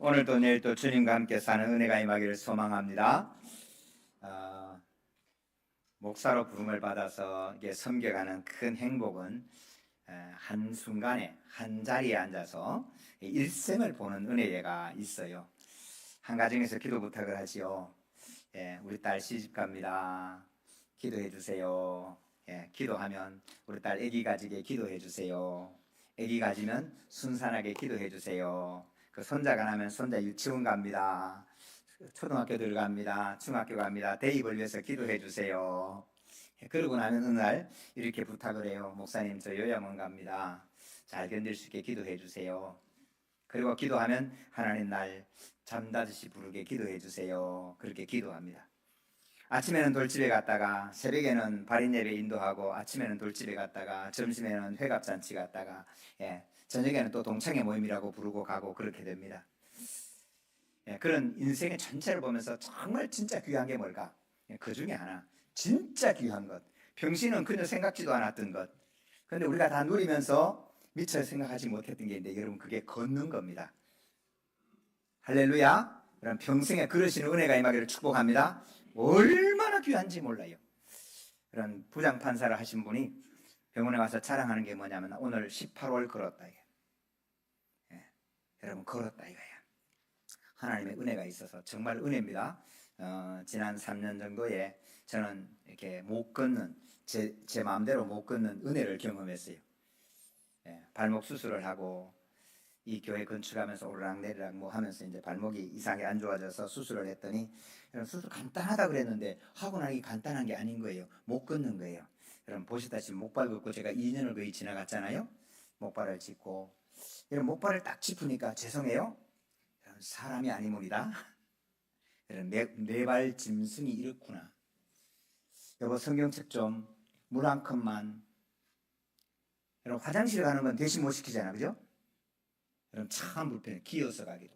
오늘도 내일도 주님과 함께 사는 은혜가 임하기를 소망합니다. 목사로 부름을 받아서 이게 섬겨가는 큰 행복은 한순간에 한 자리에 앉아서 일생을 보는 은혜가 있어요. 한 가정에서 기도 부탁을 하지요. 우리 딸 시집 갑니다. 기도해 주세요. 기도하면 우리 딸 아기 가지게 기도해 주세요. 아기 가지면 순산하게 기도해 주세요. 그 손자가 나면 손자 유치원 갑니다. 초등학교 들어갑니다. 중학교 갑니다. 대입을 위해서 기도해 주세요. 그러고 나면 어느 날 이렇게 부탁을 해요. 목사님, 저 요양원 갑니다. 잘 견딜 수 있게 기도해 주세요. 그리고 기도하면 하나님 날 잠자듯이 부르게 기도해 주세요. 그렇게 기도합니다. 아침에는 돌집에 갔다가 새벽에는 발인 예배 인도하고 아침에는 돌집에 갔다가 점심에는 회갑잔치 갔다가 저녁에는 또 동창회 모임이라고 부르고 가고 그렇게 됩니다. 그런 인생의 전체를 보면서 정말 진짜 귀한 게 뭘까? 그 중에 하나 진짜 귀한 것, 평신은 그저 생각지도 않았던 것, 그런데 우리가 다 누리면서 미처 생각하지 못했던 게 있는데 여러분, 그게 걷는 겁니다. 할렐루야. 그럼 평생에 그러시는 은혜가 임하기를 축복합니다. 얼마나 귀한지 몰라요. 그런 부장 판사를 하신 분이 병원에 와서 자랑하는 게 뭐냐면 오늘 18월 걸었다 이게. 여러분, 걸었다 이거야. 하나님의 은혜가 있어서 정말 은혜입니다. 지난 3년 정도에 저는 이렇게 못 걷는, 제 마음대로 못 걷는 은혜를 경험했어요. 발목 수술을 하고 이 교회 건축하면서 오르락내리락 뭐 하면서 이제 발목이 이상하게 안 좋아져서 수술을 했더니, 여러분, 수술 간단하다 그랬는데 하고 나니 간단한 게 아닌 거예요. 못 걷는 거예요. 여러분 보시다시피 목발 걷고 제가 2년을 거의 지나갔잖아요. 목발을 짚고, 여러분 목발을 딱 짚으니까 죄송해요, 사람이 아니므리다. 내 발 짐승이 이렇구나. 여보, 성경책 좀, 물 한 컵만. 여러분 화장실 가는 건 대신 못 시키잖아, 그죠? 여러분 참 불편해. 기어서 가기도.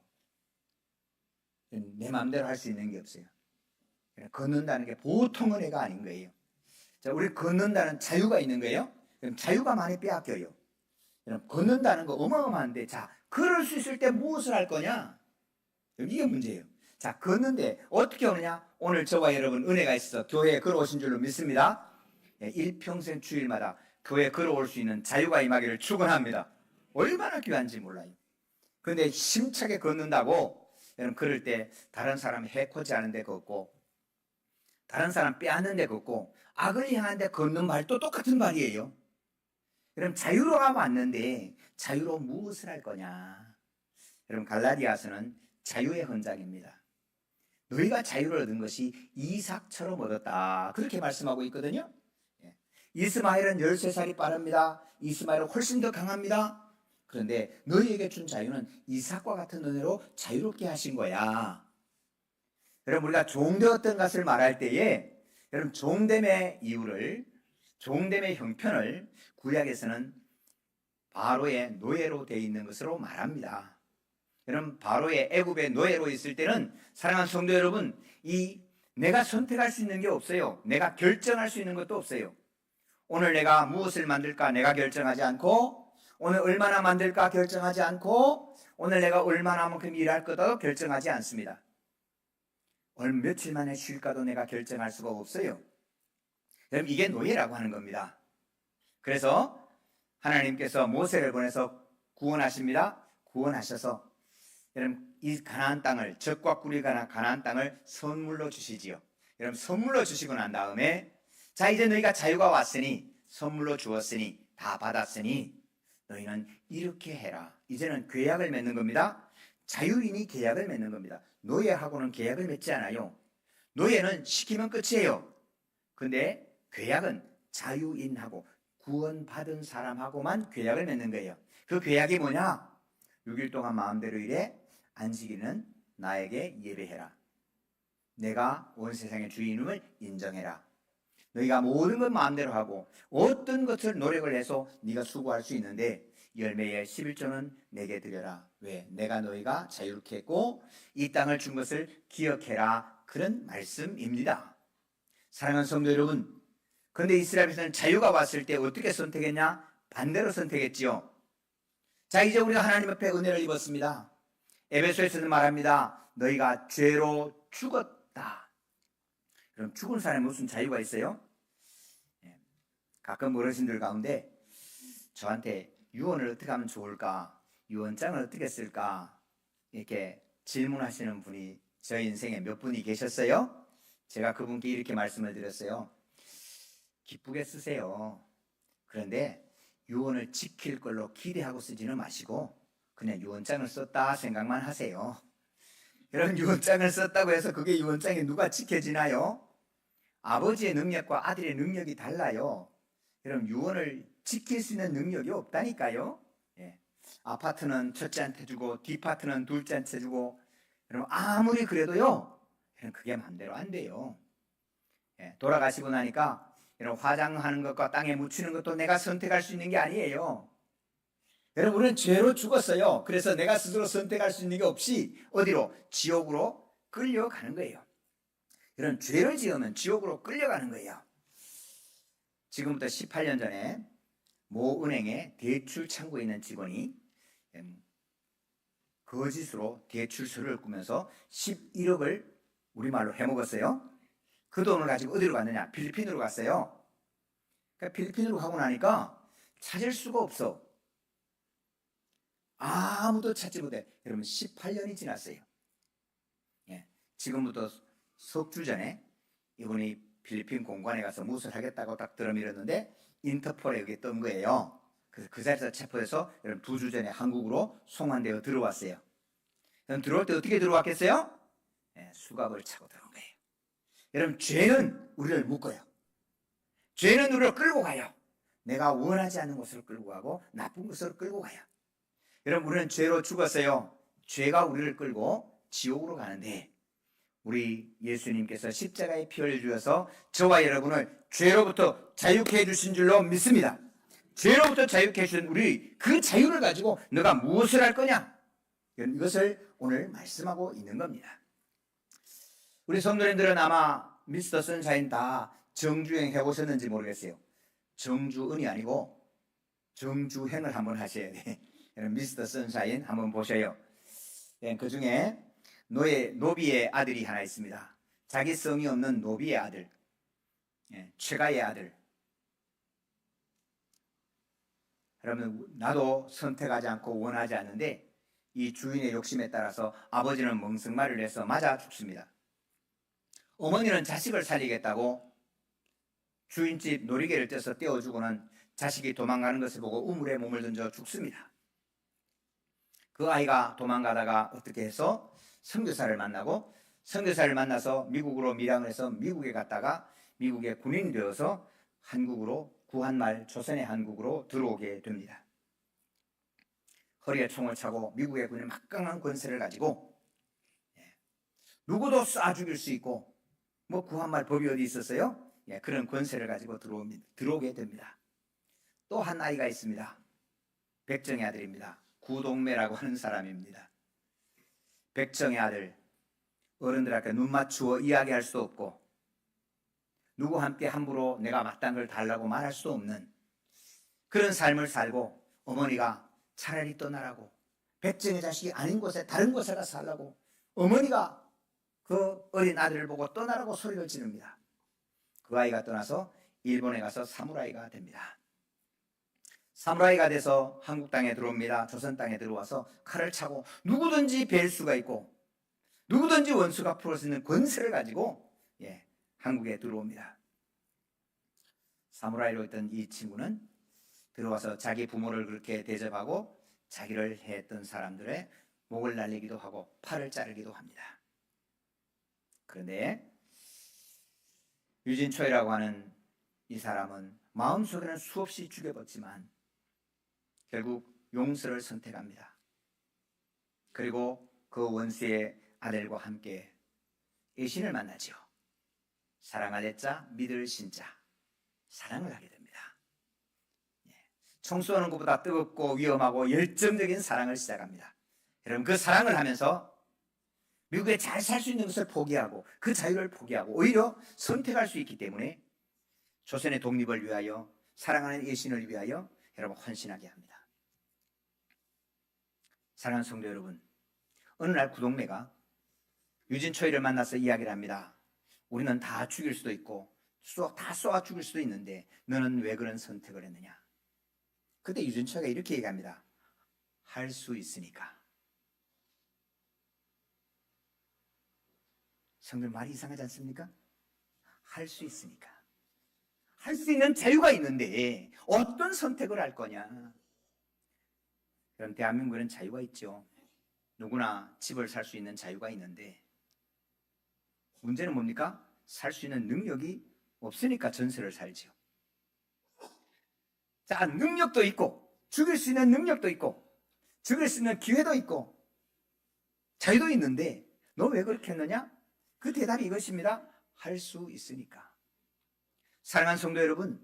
내 마음대로 할 수 있는 게 없어요. 걷는다는 게 보통 은혜가 아닌 거예요. 자, 우리 걷는다는 자유가 있는 거예요. 자유가 많이 빼앗겨요. 여러분 걷는다는 거 어마어마한데, 자, 걸을 수 있을 때 무엇을 할 거냐? 이게 문제예요. 자, 걷는데 어떻게 오느냐? 오늘 저와 여러분 은혜가 있어서 교회에 걸어오신 줄로 믿습니다. 일평생 주일마다 교회에 걸어올 수 있는 자유가 임하기를 축원합니다. 얼마나 귀한지 몰라요. 그런데 힘차게 걷는다고 여러분 그럴 때 다른 사람 해코지 하는데 걷고, 다른 사람 빼앗는 데 걷고, 악을 향하는데 걷는 말도 똑같은 말이에요. 여러분 자유로가 왔는데 자유로 무엇을 할 거냐? 여러분 갈라디아서는 자유의 헌장입니다. 너희가 자유를 얻은 것이 이삭처럼 얻었다, 그렇게 말씀하고 있거든요. 이스마엘은 13살이 빠릅니다. 이스마엘은 훨씬 더 강합니다. 그런데 너희에게 준 자유는 이삭과 같은 은혜로 자유롭게 하신 거야. 여러분 우리가 종되었던 것을 말할 때에, 여러분 종됨의 이유를, 종됨의 형편을 구약에서는 바로의 노예로 되어 있는 것으로 말합니다. 여러분 바로의 애굽의 노예로 있을 때는, 사랑하는 성도 여러분, 내가 선택할 수 있는 게 없어요. 내가 결정할 수 있는 것도 없어요. 오늘 내가 무엇을 만들까 내가 결정하지 않고, 오늘 얼마나 만들까 결정하지 않고, 오늘 내가 얼마나만큼 일할 거도 결정하지 않습니다. 오늘 며칠 만에 쉴까도 내가 결정할 수가 없어요. 여러분 이게 노예라고 하는 겁니다. 그래서 하나님께서 모세를 보내서 구원하십니다. 구원하셔서 여러분 이 가나안 땅을, 젖과 꿀이 가나안 땅을 선물로 주시지요. 여러분 선물로 주시고 난 다음에, 자 이제 너희가 자유가 왔으니, 선물로 주었으니, 다 받았으니 너희는 이렇게 해라. 이제는 계약을 맺는 겁니다. 자유인이 계약을 맺는 겁니다. 노예하고는 계약을 맺지 않아요. 노예는 시키면 끝이에요. 근데 계약은 자유인하고 구원받은 사람하고만 계약을 맺는 거예요. 그 계약이 뭐냐? 6일 동안 마음대로 일해, 안식일은 나에게 예배해라. 내가 온 세상의 주인임을 인정해라. 너희가 모든 것 마음대로 하고 어떤 것을 노력을 해서 네가 수고할 수 있는데 열매의 11조는 내게 드려라. 왜? 내가 너희가 자유롭게 했고 이 땅을 준 것을 기억해라. 그런 말씀입니다. 사랑하는 성도 여러분, 그런데 이스라엘에서는 자유가 왔을 때 어떻게 선택했냐? 반대로 선택했지요. 자, 이제 우리가 하나님 앞에 은혜를 입었습니다. 에베소에서는 말합니다. 너희가 죄로 죽었다. 그럼 죽은 사람이 무슨 자유가 있어요? 가끔 어르신들 가운데 저한테 유언을 어떻게 하면 좋을까? 유언장을 어떻게 쓸까? 이렇게 질문하시는 분이 저희 인생에 몇 분이 계셨어요? 제가 그분께 이렇게 말씀을 드렸어요. 기쁘게 쓰세요. 그런데 유언을 지킬 걸로 기대하고 쓰지는 마시고 그냥 유언장을 썼다 생각만 하세요. 여러분, 유언장을 썼다고 해서 그게 유언장이 누가 지켜지나요? 아버지의 능력과 아들의 능력이 달라요. 여러분, 유언을 지킬 수 있는 능력이 없다니까요. 예. 아파트는 첫째한테 주고 뒷파트는 둘째한테 주고, 여러분 아무리 그래도요, 그게 맘대로 안 돼요. 예. 돌아가시고 나니까 여러분 화장하는 것과 땅에 묻히는 것도 내가 선택할 수 있는 게 아니에요. 여러분, 우리는 죄로 죽었어요. 그래서 내가 스스로 선택할 수 있는 게 없이 어디로? 지옥으로 끌려가는 거예요. 이런 죄를 지으면 지옥으로 끌려가는 거예요. 지금부터 18년 전에 모 은행에 대출 창구에 있는 직원이 거짓으로 대출서를 꾸면서 11억을 우리말로 해먹었어요. 그 돈을 가지고 어디로 갔느냐? 필리핀으로 갔어요. 그러니까 필리핀으로 가고 나니까 찾을 수가 없어. 아무도 찾지 못해. 여러분, 18년이 지났어요. 예, 지금부터 석 주 전에 이분이 필리핀 공관에 가서 무엇을 하겠다고 딱 들어밀었는데 인터폴에 여기 뜬 거예요. 그래서 그 자리에서 체포해서 여러분 2주 전에 한국으로 송환되어 들어왔어요. 여러분, 들어올 때 어떻게 들어왔겠어요? 예, 수갑을 차고 들어온 거예요. 여러분, 죄는 우리를 묶어요. 죄는 우리를 끌고 가요. 내가 원하지 않는 곳으로 끌고 가고 나쁜 곳으로 끌고 가요. 여러분, 우리는 죄로 죽었어요. 죄가 우리를 끌고 지옥으로 가는데 우리 예수님께서 십자가에 피 흘려주셔서 저와 여러분을 죄로부터 자유케 해주신 줄로 믿습니다. 죄로부터 자유케 해주신 우리 그 자유를 가지고 너가 무엇을 할 거냐? 이것을 오늘 말씀하고 있는 겁니다. 우리 성도님들은 아마 미스터 선샤인 다 정주행 해보셨는지 모르겠어요. 정주은이 아니고 정주행을 한번 하셔야 돼. 미스터 선샤인 한번 보셔요. 그 중에 노비의 아들이 하나 있습니다. 자기 성이 없는 노비의 아들, 최가의 아들. 여러분, 나도 선택하지 않고 원하지 않는데 이 주인의 욕심에 따라서 아버지는 멍석말을 해서 맞아 죽습니다. 어머니는 자식을 살리겠다고 주인집 놀이개를 떼서 떼어주고는 자식이 도망가는 것을 보고 우물에 몸을 던져 죽습니다. 그 아이가 도망가다가 어떻게 해서 선교사를 만나고 선교사를 만나서 미국으로 밀양을 해서 미국에 갔다가 미국의 군인이 되어서 한국으로 구한말 조선의 한국으로 들어오게 됩니다. 허리에 총을 차고 미국의 군인 막강한 권세를 가지고 누구도 쏴 죽일 수 있고 뭐 구한말 법이 어디 있었어요? 그런 권세를 가지고 들어오게 됩니다. 또 한 아이가 있습니다. 백정의 아들입니다. 구동매라고 하는 사람입니다. 백정의 아들, 어른들한테 눈 맞추어 이야기할 수 없고 누구와 함께 함부로 내가 마땅한 걸 달라고 말할 수 없는 그런 삶을 살고 어머니가 차라리 떠나라고 백정의 자식이 아닌 곳에 다른 곳에 가서 살라고 어머니가 그 어린 아들을 보고 떠나라고 소리를 지릅니다. 그 아이가 떠나서 일본에 가서 사무라이가 됩니다. 사무라이가 돼서 한국 땅에 들어옵니다. 조선 땅에 들어와서 칼을 차고 누구든지 뵐 수가 있고 누구든지 원수가 풀을 수 있는 권세를 가지고 한국에 들어옵니다. 사무라이로 있던 이 친구는 들어와서 자기 부모를 그렇게 대접하고 자기를 했던 사람들의 목을 날리기도 하고 팔을 자르기도 합니다. 그런데 유진초이라고 하는 이 사람은 마음속에는 수없이 죽여봤지만 결국 용서를 선택합니다. 그리고 그 원수의 아들과 함께 애신을 만나지요. 사랑할 자 믿을 신자 사랑을 하게 됩니다. 총 쏘는 것보다 뜨겁고 위험하고 열정적인 사랑을 시작합니다. 여러분, 그 사랑을 하면서 미국에 잘 살 수 있는 것을 포기하고 그 자유를 포기하고 오히려 선택할 수 있기 때문에 조선의 독립을 위하여 사랑하는 애신을 위하여 여러분 헌신하게 합니다. 사랑하는 성도 여러분, 어느 날 구동매가 유진초이를 만나서 이야기를 합니다. 우리는 다 죽일 수도 있고 다 쏘아 죽일 수도 있는데 너는 왜 그런 선택을 했느냐. 그때 유진초이가 이렇게 얘기합니다. 할 수 있으니까. 성들 말이 이상하지 않습니까? 할 수 있으니까. 할 수 있는 자유가 있는데 어떤 선택을 할 거냐. 그럼 대한민국에는 자유가 있죠. 누구나 집을 살 수 있는 자유가 있는데 문제는 뭡니까? 살 수 있는 능력이 없으니까 전세를 살죠. 자, 능력도 있고 죽일 수 있는 능력도 있고 죽일 수 있는 기회도 있고 자유도 있는데 너 왜 그렇게 했느냐? 그 대답이 이것입니다. 할 수 있으니까. 사랑하는 성도 여러분,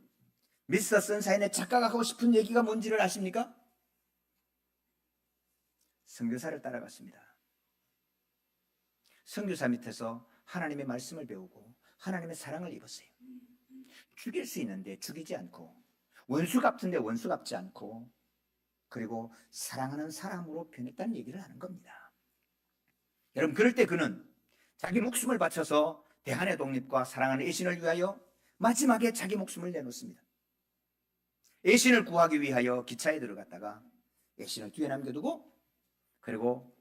미스터 선샤인의 작가가 하고 싶은 얘기가 뭔지를 아십니까? 선교사를 따라갔습니다. 선교사 밑에서 하나님의 말씀을 배우고 하나님의 사랑을 입었어요. 죽일 수 있는데 죽이지 않고 원수 갚는데 원수 갚지 않고 그리고 사랑하는 사람으로 변했다는 얘기를 하는 겁니다. 여러분, 그럴 때 그는 자기 목숨을 바쳐서 대한의 독립과 사랑하는 애신을 위하여 마지막에 자기 목숨을 내놓습니다. 애신을 구하기 위하여 기차에 들어갔다가 애신을 뒤에 남겨두고 그리고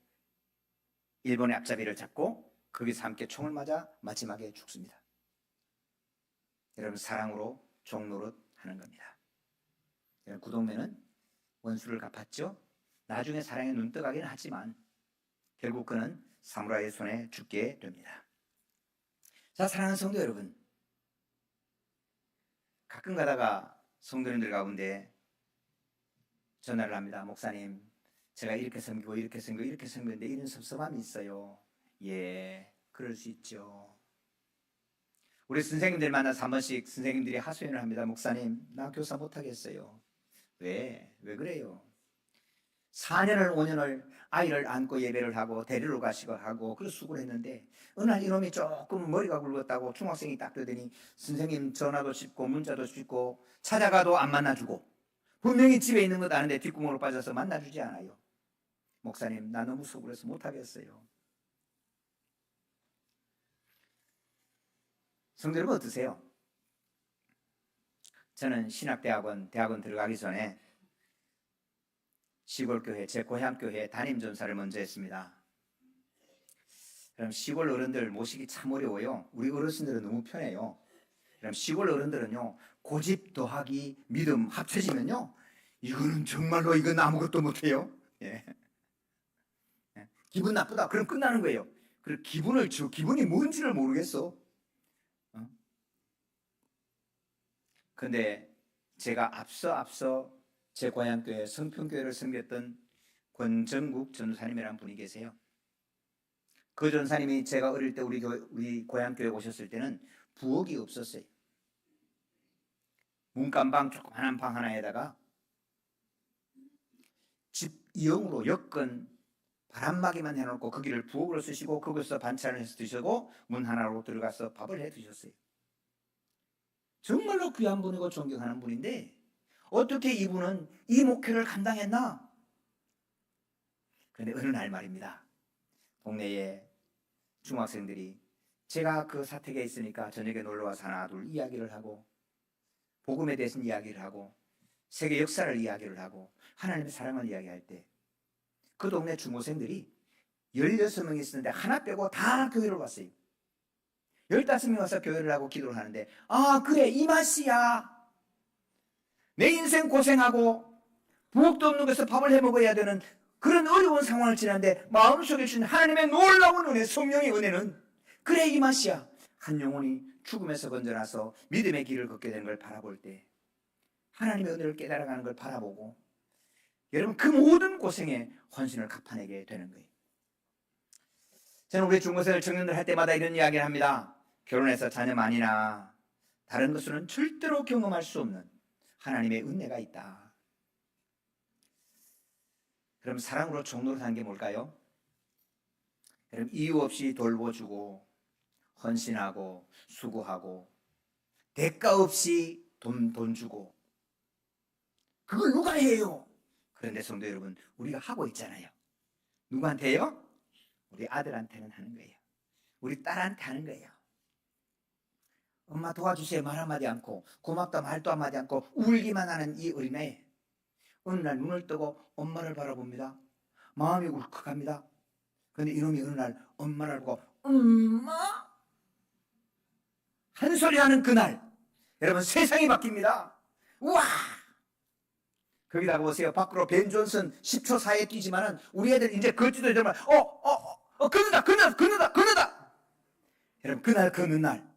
일본의 앞잡이를 잡고 거기서 함께 총을 맞아 마지막에 죽습니다. 여러분, 사랑으로 종노릇 하는 겁니다. 여러분, 구동매는 원수를 갚았죠. 나중에 사랑에 눈떠가긴 하지만 결국 그는 사무라이의 손에 죽게 됩니다. 자, 사랑하는 성도 여러분, 가끔 가다가 성도님들 가운데 전화를 합니다. 목사님, 제가 이렇게 섬기고 이렇게 섬기고 이렇게 섬기는데 이런 섭섭함이 있어요. 예, 그럴 수 있죠. 우리 선생님들 만나서 한 번씩 선생님들이 하소연을 합니다. 목사님, 나 교사 못하겠어요. 왜 그래요? 4년을 5년을 아이를 안고 예배를 하고 데리러 가시고 하고 그런 수고를 했는데 어느 날 이놈이 조금 머리가 굵었다고 중학생이 딱 되더니 선생님 전화도 씹고 문자도 씹고 찾아가도 안 만나주고 분명히 집에 있는 것 아는데 뒷구멍으로 빠져서 만나주지 않아요. 목사님, 나 너무 수고해서 못하겠어요. 성도 여러분, 어떠세요? 저는 신학대학원 들어가기 전에 시골교회, 제 고향교회 담임전사를 먼저 했습니다. 그럼 시골 어른들 모시기 참 어려워요. 우리 어르신들은 너무 편해요. 그럼 시골 어른들은요, 고집 더하기 믿음 합쳐지면요, 이거는 정말로 이건 아무것도 못해요. 예. 기분 나쁘다. 그럼 끝나는 거예요. 그리고 기분이 뭔지를 모르겠어. 근데 제가 앞서 제 고향교회 성평교회를 섬겼던 권정국 전사님이라는 분이 계세요. 그 전사님이 제가 어릴 때 우리 고향교회 오셨을 때는 부엌이 없었어요. 문간방 조그마한 방 하나에다가 집 2형으로 여건 바람막이만 해놓고 거기를 부엌으로 쓰시고 거기서 반찬을 해서 드시고 문 하나로 들어가서 밥을 해 드셨어요. 정말로 귀한 분이고 존경하는 분인데 어떻게 이분은 이 목회를 감당했나? 그런데 어느 날 말입니다. 동네에 중학생들이 제가 그 사택에 있으니까 저녁에 놀러와서 하나 둘 이야기를 하고 복음에 대해서 이야기를 하고 세계 역사를 이야기를 하고 하나님의 사랑을 이야기할 때 그 동네 중고생들이 16명이 있었는데 하나 빼고 다 교회를 왔어요. 15명이 와서 교회를 하고 기도를 하는데 아, 그래, 이 맛이야. 내 인생 고생하고 부엌도 없는 곳에서 밥을 해 먹어야 되는 그런 어려운 상황을 지났는데 마음속에 주신 하나님의 놀라운 은혜, 성령의 은혜는 그래, 이 맛이야. 한 영혼이 죽음에서 건져나서 믿음의 길을 걷게 되는 걸 바라볼 때 하나님의 은혜를 깨달아가는 걸 바라보고 여러분, 그 모든 고생에 헌신을 갚아내게 되는 거예요. 저는 우리 중고생들 청년들 할 때마다 이런 이야기를 합니다. 결혼해서 자녀 많이 낳아 다른 것으로는 절대로 경험할 수 없는 하나님의 은혜가 있다. 그럼 사랑으로 종로를 하는 게 뭘까요? 그럼 이유 없이 돌보주고 헌신하고 수고하고 대가 없이 돈 주고 그걸 누가 해요? 그런데 성도 여러분, 우리가 하고 있잖아요. 누구한테요? 우리 아들한테는 하는 거예요. 우리 딸한테 하는 거예요. 엄마 도와주세요 말 한마디 않고, 고맙다 말도 한마디 않고 울기만 하는 이 어린애, 어느 날 눈을 뜨고 엄마를 바라봅니다. 마음이 울컥합니다. 그런데 이놈이 어느 날 엄마를 보고 엄마? 한 소리 하는 그날, 여러분 세상이 바뀝니다. 우와! 거기다가 보세요. 밖으로 벤 존슨 10초 사이에 뛰지만은 우리 애들 이제 걷지도 되면 걷는다. 여러분 그날 걷는 날,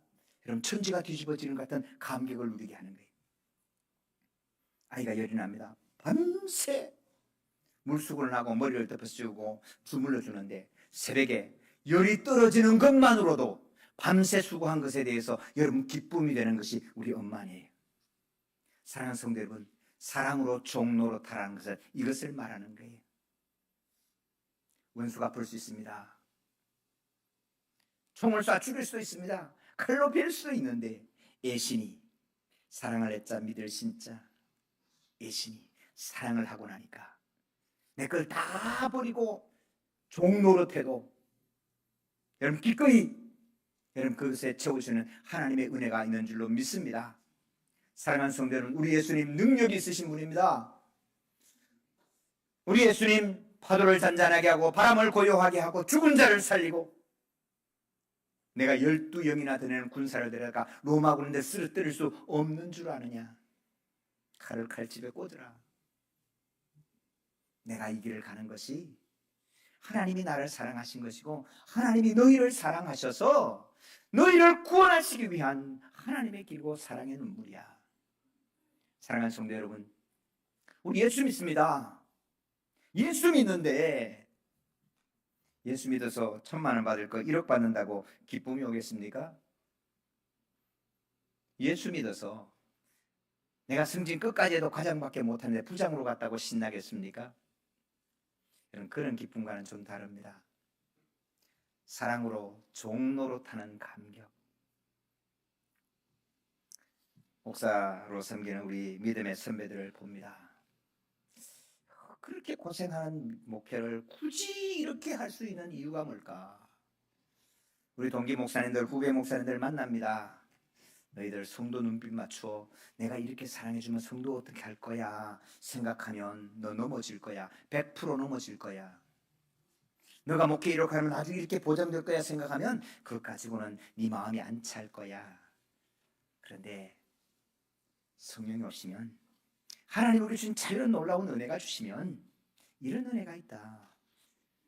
여러분 천지가 뒤집어지는 것 같은 감격을 누리게 하는 거예요. 아이가 열이 납니다. 밤새 물수건을 하고 머리를 덮어씌우고 주물러 주는데 새벽에 열이 떨어지는 것만으로도 밤새 수고한 것에 대해서 여러분 기쁨이 되는 것이 우리 엄마네요. 사랑하는 성도 여러분, 사랑으로 종노릇하라는 것은 이것을 말하는 거예요. 원수가 볼 수 있습니다. 총을 쏴 죽일 수도 있습니다. 칼로 벨 수도 있는데 애신이 사랑을 했자 믿을 신자, 애신이 사랑을 하고 나니까 내 걸 다 버리고 종노릇해도 여러분 기꺼이 여러분 그것에 채우시는 하나님의 은혜가 있는 줄로 믿습니다. 사랑하는 성도 여러분, 우리 예수님 능력이 있으신 분입니다. 우리 예수님 파도를 잔잔하게 하고 바람을 고요하게 하고 죽은 자를 살리고, 내가 12영이나 되는 군사를 데려가 로마 군대 쓰러뜨릴 수 없는 줄 아느냐? 칼을 칼집에 꽂으라. 내가 이 길을 가는 것이 하나님이 나를 사랑하신 것이고 하나님이 너희를 사랑하셔서 너희를 구원하시기 위한 하나님의 길고 사랑의 눈물이야. 사랑하는 성도 여러분, 우리 예수 믿습니다. 예수 믿는데 예수 믿어서 1,000,000원 받을 거 1억 받는다고 기쁨이 오겠습니까? 예수 믿어서 내가 승진 끝까지 해도 과장밖에 못하는데 부장으로 갔다고 신나겠습니까? 그런 기쁨과는 좀 다릅니다. 사랑으로 종노릇하는 감격. 목사로 섬기는 우리 믿음의 선배들을 봅니다. 그렇게 고생하는 목회를 굳이 이렇게 할 수 있는 이유가 뭘까? 우리 동기 목사님들, 후배 목사님들 만납니다. 너희들 성도 눈빛 맞춰. 내가 이렇게 사랑해주면 성도 어떻게 할 거야 생각하면 너 넘어질 거야. 100% 넘어질 거야. 너가 목회 이렇게 하면 나중에 이렇게 보장될 거야 생각하면 그것 가지고는 네 마음이 안 찰 거야. 그런데 성령이 오시면, 하나님 우리 주신 자유로운 놀라운 은혜가 주시면 이런 은혜가 있다.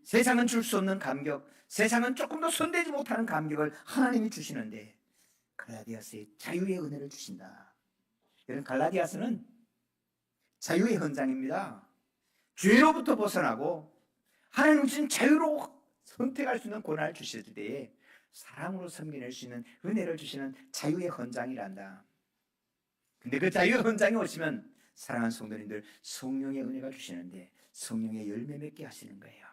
세상은 줄 수 없는 감격, 세상은 조금도 손대지 못하는 감격을 하나님이 주시는데 갈라디아서에 자유의 은혜를 주신다. 여러분 갈라디아서는 자유의 현장입니다. 죄로부터 벗어나고 하나님 주신 자유로 선택할 수 있는 권한을 주실 때에 사랑으로 섬겨낼 수 있는 은혜를 주시는 자유의 현장이란다. 근데 그 자유의 현장에 오시면 사랑하는 성도님들, 성령의 은혜가 주시는데 성령의 열매 맺게 하시는 거예요.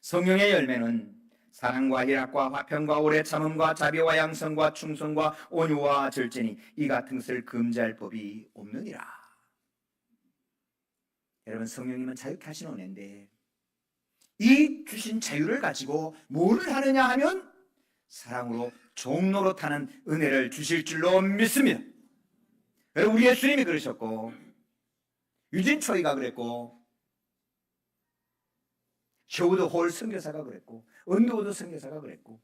성령의 열매는 사랑과 희락과 화평과 오래 참음과 자비와 양성과 충성과 온유와 절제니 이 같은 것을 금지할 법이 없느니라. 여러분 성령님은 자유케 하시는 은혜인데 이 주신 자유를 가지고 뭐를 하느냐 하면 사랑으로 종노릇하는 은혜를 주실 줄로 믿습니다. 여러분 우리 예수님이 그러셨고 유진 초이가 그랬고 쇼우드 홀 선교사가 그랬고 언더우드 선교사가 그랬고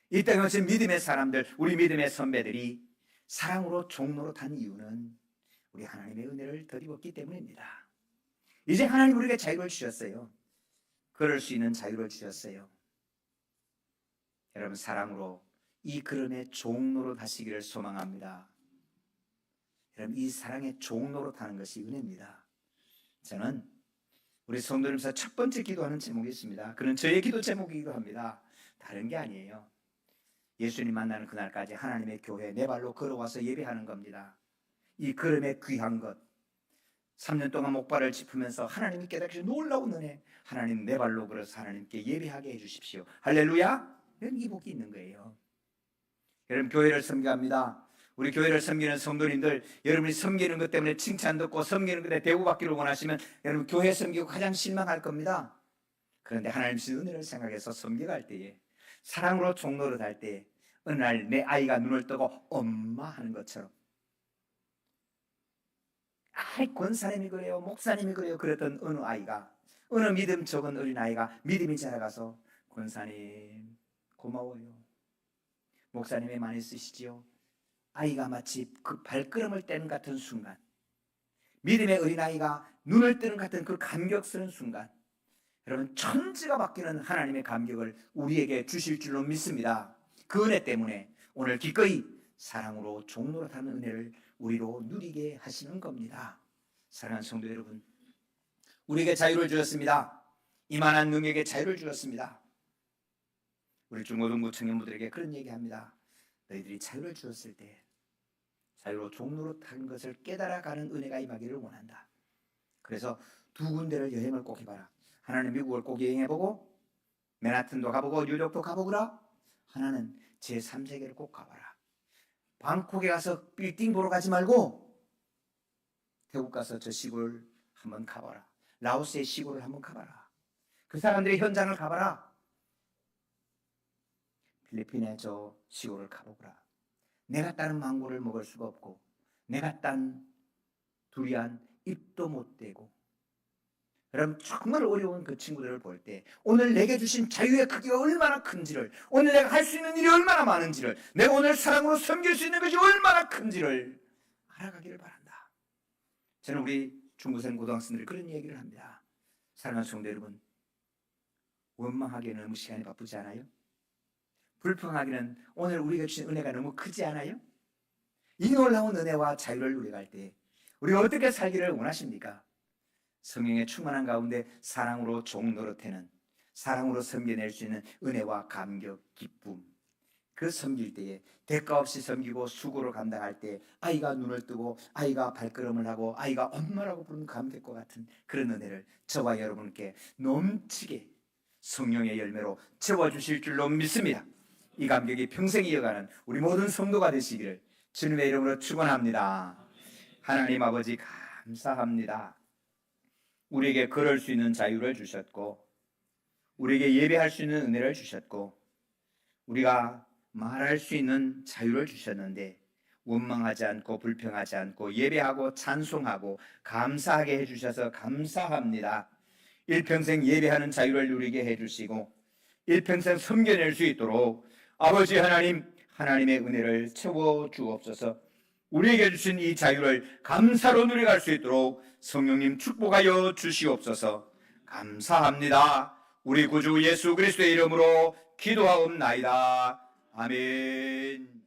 이 땅에 오신 믿음의 사람들, 우리 믿음의 선배들이 사랑으로 종노릇한 이유는 우리 하나님의 은혜를 덧입었기 때문입니다. 이제 하나님 우리에게 자유를 주셨어요. 그럴 수 있는 자유를 주셨어요. 여러분 사랑으로 이 걸음에 종노릇하시기를 소망합니다. 여러분 이 사랑의 종노릇하는 것이 은혜입니다. 저는 우리 성도님께서 첫 번째 기도하는 제목이 있습니다. 그는 저의 기도 제목이기도 합니다. 다른 게 아니에요. 예수님 만나는 그날까지 하나님의 교회 내 발로 걸어와서 예배하는 겁니다. 이 걸음의 귀한 것, 3년 동안 목발을 짚으면서 하나님이 깨닫기 놀라운 은혜, 하나님 내 발로 걸어서 하나님께 예배하게 해주십시오. 할렐루야. 이런 이복이 있는 거예요. 여러분 교회를 섬겨합니다. 우리 교회를 섬기는 성도님들, 여러분이 섬기는 것 때문에 칭찬 듣고 섬기는 것에 대우받기를 원하시면 여러분 교회 섬기고 가장 실망할 겁니다. 그런데 하나님 주신 은혜를 생각해서 섬겨갈 때에, 사랑으로 종노릇 할 때에 어느 날 내 아이가 눈을 뜨고 엄마 하는 것처럼, 아이 권사님이 그래요, 목사님이 그래요 그랬던 어느 아이가, 어느 믿음 적은 어린아이가 믿음이 자라가서 권사님 고마워요, 목사님이 많이 쓰시지요. 아이가 마치 그 발걸음을 떼는 같은 순간, 믿음의 어린아이가 눈을 뜨는 같은 그 감격스러운 순간, 여러분 천지가 바뀌는 하나님의 감격을 우리에게 주실 줄로 믿습니다. 그 은혜 때문에 오늘 기꺼이 사랑으로 종노릇하는 은혜를 우리로 누리게 하시는 겁니다. 사랑하는 성도 여러분, 우리에게 자유를 주셨습니다. 이만한 능력에 자유를 주셨습니다. 우리 중고등부 청년부들에게 그런 얘기합니다. 너희들이 자유를 주었을 때 자유로 종노릇하는 것을 깨달아가는 은혜가 임하기를 원한다. 그래서 두 군데를 여행을 꼭 해봐라. 하나는 미국을 꼭 여행해보고 맨하튼도 가보고 뉴욕도 가보거라. 하나는 제3세계를 꼭 가봐라. 방콕에 가서 빌딩 보러 가지 말고 태국 가서 저 시골 한번 가봐라. 라오스의 시골을 한번 가봐라. 그 사람들의 현장을 가봐라. 필리핀의 저 시골을 가보거라. 내가 따는 망고를 먹을 수가 없고 내가 딴 두리안 입도 못 대고, 여러분 정말 어려운 그 친구들을 볼 때 오늘 내게 주신 자유의 크기가 얼마나 큰지를, 오늘 내가 할 수 있는 일이 얼마나 많은지를, 내가 오늘 사랑으로 섬길 수 있는 것이 얼마나 큰지를 알아가기를 바란다. 저는 우리 중고생 고등학생들이 그런 얘기를 합니다. 사랑하는 성도 여러분, 원망하기에는 너무 시간이 바쁘지 않아요? 불평하기는 오늘 우리가 주신 은혜가 너무 크지 않아요? 이 놀라운 은혜와 자유를 누려갈 때 우리가 어떻게 살기를 원하십니까? 성령의 충만한 가운데 사랑으로 종노릇하는, 사랑으로 섬겨낼 수 있는 은혜와 감격, 기쁨, 그 섬길 때에 대가 없이 섬기고 수고를 감당할 때 아이가 눈을 뜨고 아이가 발걸음을 하고 아이가 엄마라고 부르는 감격과 같은 그런 은혜를 저와 여러분께 넘치게 성령의 열매로 채워주실 줄로 믿습니다. 이 감격이 평생 이어가는 우리 모든 성도가 되시기를 주님의 이름으로 축원합니다. 하나님 아버지 감사합니다. 우리에게 걸을 수 있는 자유를 주셨고, 우리에게 예배할 수 있는 은혜를 주셨고, 우리가 말할 수 있는 자유를 주셨는데 원망하지 않고 불평하지 않고 예배하고 찬송하고 감사하게 해주셔서 감사합니다. 일평생 예배하는 자유를 누리게 해주시고 일평생 섬겨낼 수 있도록 아버지 하나님, 하나님의 은혜를 채워주옵소서. 우리에게 주신 이 자유를 감사로 누려갈 수 있도록 성령님 축복하여 주시옵소서. 감사합니다. 우리 구주 예수 그리스도의 이름으로 기도하옵나이다. 아멘.